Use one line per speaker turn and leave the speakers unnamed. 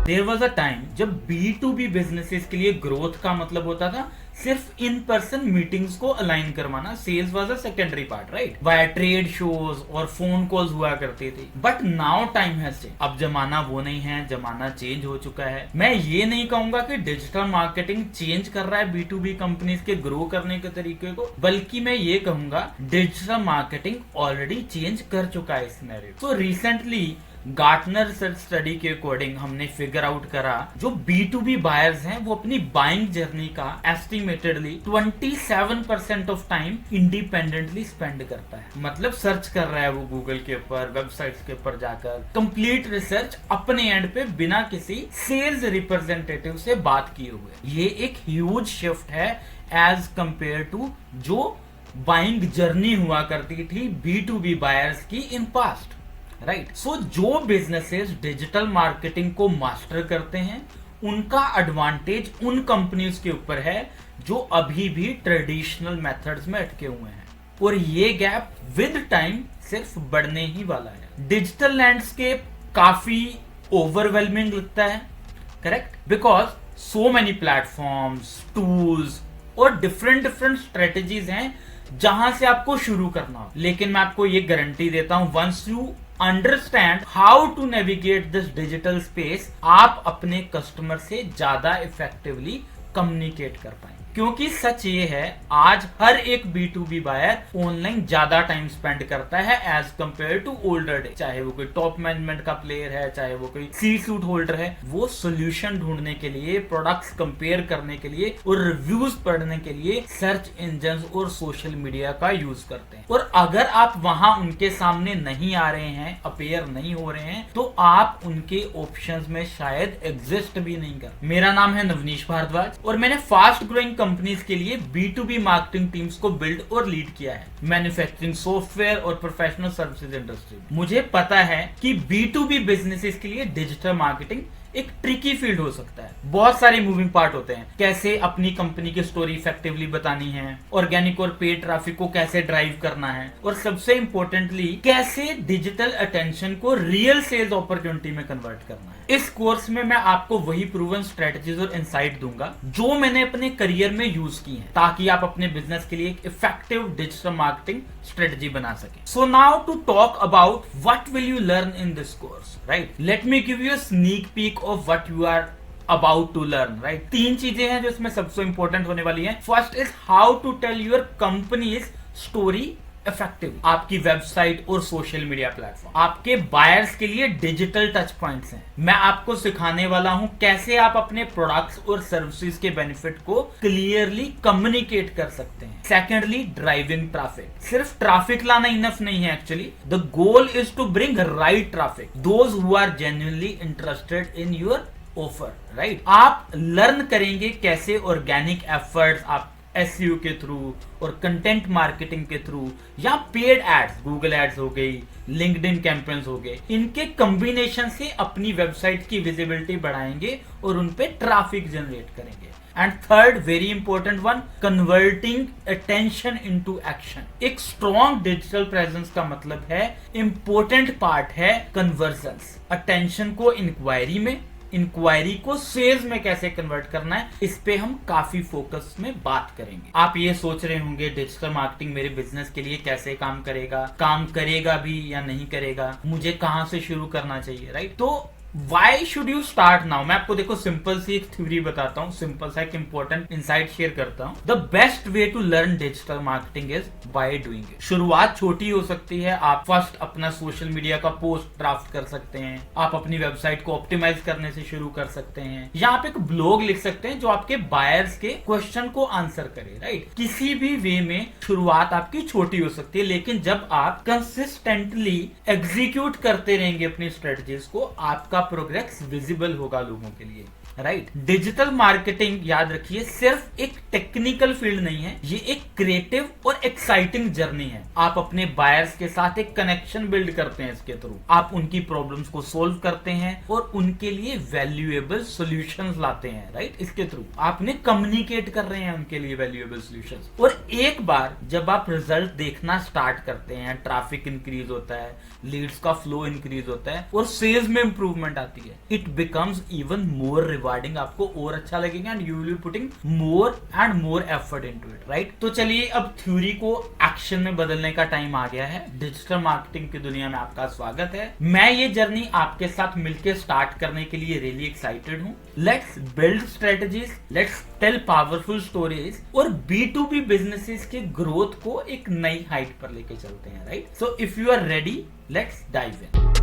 There was a time जब B2B businesses के लिए ग्रोथ का मतलब होता था सिर्फ इन पर्सन मीटिंग्स को अलाइन करवाना। Sales was a secondary part, right? Via trade shows और फोन कॉल्स हुआ करती थी। But now time has change. अब जमाना वो नहीं है, जमाना चेंज हो चुका है। मैं ये नहीं कहूंगा कि डिजिटल मार्केटिंग चेंज कर रहा है B2B कंपनीज के ग्रो करने के तरीके को, बल्कि मैं ये कहूंगा डिजिटल मार्केटिंग ऑलरेडी चेंज कर चुका है इस सिनेरियो। तो रिसेंटली गार्टनर रिसर्च स्टडी के अकॉर्डिंग हमने फिगर आउट करा जो B2B बायर्स हैं वो अपनी बाइंग जर्नी का एस्टिमेटेडली 27% ऑफ टाइम इंडिपेंडेंटली स्पेंड करता है। मतलब सर्च कर रहा है वो गूगल के ऊपर, वेबसाइट्स के ऊपर जाकर, कंप्लीट रिसर्च अपने एंड पे बिना किसी सेल्स रिप्रेजेंटेटिव से बात किए हुए। ये एक ह्यूज शिफ्ट है एज कंपेयर टू जो बाइंग जर्नी हुआ करती थी B2B बायर्स की इन पास्ट, राइट? सो जो बिजनेसेस डिजिटल मार्केटिंग को मास्टर करते हैं उनका एडवांटेज उन कंपनीज के ऊपर है जो अभी भी ट्रेडिशनल मेथड्स में अटके हुए हैं, और ये गैप विद टाइम सिर्फ बढ़ने ही वाला है। डिजिटल लैंडस्केप काफी ओवरवेलमिंग लगता है, correct? Because so many platforms, tools और डिफरेंट स्ट्रेटेजीज हैं जहां से आपको शुरू करना हो। लेकिन मैं आपको ये गारंटी देता हूं, once you understand how to navigate this digital space, आप अपने कस्टमर से ज्यादा इफेक्टिवली कम्युनिकेट कर पाएंगे। क्योंकि सच ये है, आज हर एक B2B बायर ऑनलाइन ज्यादा टाइम स्पेंड करता है as compare to older day. चाहे वो कोई टॉप मैनेजमेंट का प्लेयर है, चाहे वो कोई C-सूट होल्डर है, वो सोल्यूशन ढूंढने के लिए, प्रोडक्ट्स कंपेयर करने के लिए और रिव्यूज पढ़ने के लिए सर्च इंजन और सोशल मीडिया का यूज करते हैं। और अगर आप वहां उनके सामने नहीं आ रहे हैं, अपेयर नहीं हो रहे हैं, तो आप उनके ऑप्शंस में शायद एग्जिस्ट भी नहीं कर। मेरा नाम है नवनीश भारद्वाज और मैंने फास्ट ग्रोइंग कंपनीज के लिए B2B मार्केटिंग टीम्स को बिल्ड और लीड किया है, मैन्युफैक्चरिंग, सॉफ्टवेयर और प्रोफेशनल सर्विसेज इंडस्ट्री। मुझे पता है कि B2B बिजनेसेस के लिए डिजिटल मार्केटिंग एक ट्रिकी फील्ड हो सकता है। बहुत सारे मूविंग पार्ट होते हैं। कैसे अपनी कंपनी की स्टोरी इफेक्टिवली बतानी है, ऑर्गेनिक और पेड ट्रैफिक को कैसे ड्राइव करना है, और सबसे इंपॉर्टेंटली कैसे डिजिटल अटेंशन को रियल सेल्स अपॉर्चुनिटी में कन्वर्ट करना है। इस कोर्स में मैं आपको वही प्रूवन स्ट्रेटजीज और इनसाइट दूंगा जो मैंने अपने करियर में यूज की है, ताकि आप अपने बिजनेस के लिए एक इफेक्टिव डिजिटल मार्केटिंग स्ट्रेटजी बना सके। So now to talk about what will you learn in this course, right? Let me give you a sneak peek of what you are about to learn, right? 3 चीजें हैं जो इसमें सबसे important होने वाली हैं। First is how to tell your company's story effective. आपकी website और सोशल मीडिया प्लेटफॉर्म आपके बायर्स के लिए डिजिटल टच पॉइंट्स हैं। मैं आपको सिखाने वाला हूं कैसे आप अपने प्रोडक्ट्स और सर्विसेज के बेनिफिट को क्लियरली कम्युनिकेट कर सकते हैं। Secondly, driving traffic. सिर्फ ट्रैफिक लाना इनफ नहीं है actually. The goal is to bring right traffic, those who are genuinely interested in your offer, right? आप लर्न करेंगे कैसे ऑर्गेनिक एफर्ट्स आप SEO के थ्रू और कंटेंट मार्केटिंग के थ्रू या पेड एड्स, गूगल एड्स हो गई, लिंक्डइन कैंपेन्स हो गए, इनके कॉम्बिनेशन से अपनी वेबसाइट की विजिबिलिटी बढ़ाएंगे और उन पे ट्रैफिक जनरेट करेंगे। And third, very important one, converting attention into action. एक स्ट्रॉन्ग डिजिटल प्रेजेंस का मतलब है, इंपॉर्टेंट पार्ट है कन्वर्जन्स। अटेंशन को इंक्वायरी में, इंक्वायरी को सेल्स में कैसे कन्वर्ट करना है, इस पे हम काफी फोकस में बात करेंगे। आप ये सोच रहे होंगे डिजिटल मार्केटिंग मेरे बिजनेस के लिए कैसे काम करेगा भी या नहीं करेगा, मुझे कहां से शुरू करना चाहिए, राइट? तो why should you start now? मैं आपको देखो सिंपल सी एक थ्योरी बताता हूँ, सिंपल सा एक इंपॉर्टेंट इंसाइट शेयर करता हूँ। The best way to learn digital marketing is by doing it. शुरुआत छोटी हो सकती है। आप फर्स्ट अपना सोशल मीडिया का पोस्ट ड्राफ्ट कर सकते हैं, आप अपनी वेबसाइट को ऑप्टिमाइज करने से शुरू कर सकते हैं, या आप एक ब्लॉग लिख सकते हैं जो आपके बायर्स के क्वेश्चन को आंसर करे, राइट? किसी भी वे में शुरुआत आपकी छोटी हो सकती है, लेकिन जब आप कंसिस्टेंटली एग्जीक्यूट करते रहेंगे अपनी स्ट्रेटजीज को, आपका प्रोग्रेस विजिबल होगा लोगों के लिए। राइट। डिजिटल मार्केटिंग याद रखिए सिर्फ एक टेक्निकल फील्ड नहीं है, ये एक क्रिएटिव और एक्साइटिंग जर्नी है। आप अपने बायर्स के साथ एक कनेक्शन बिल्ड करते हैं, इसके थ्रू आप उनकी प्रॉब्लम्स को सोल्व करते हैं और उनके लिए वैल्यूएबल सॉल्यूशंस लाते हैं, राइट। इसके थ्रू आपने कम्युनिकेट कर रहे हैं उनके लिए वैल्यूएबल सॉल्यूशंस। और एक बार जब आप रिजल्ट देखना स्टार्ट करते हैं, ट्रैफिक इंक्रीज होता है, लीड्स का फ्लो इंक्रीज होता है और सेल्स में इंप्रूवमेंट आती है, it becomes even more rewarding. आपको और अच्छा लगेगा and you will be putting more and more effort into it, right. तो चलिए अब थ्योरी को एक्शन में बदलने का टाइम आ गया है। डिजिटल मार्केटिंग की दुनिया में आपका स्वागत है। मैं ये जर्नी आपके साथ मिलकर स्टार्ट करने के लिए रियली एक्साइटेड हूँ। Let's build strategies, let's tell powerful stories और B2B बिजनेसेस के ग्रोथ को एक नई हाइट पर लेके चलते हैं, right. So if you are ready, let's dive in.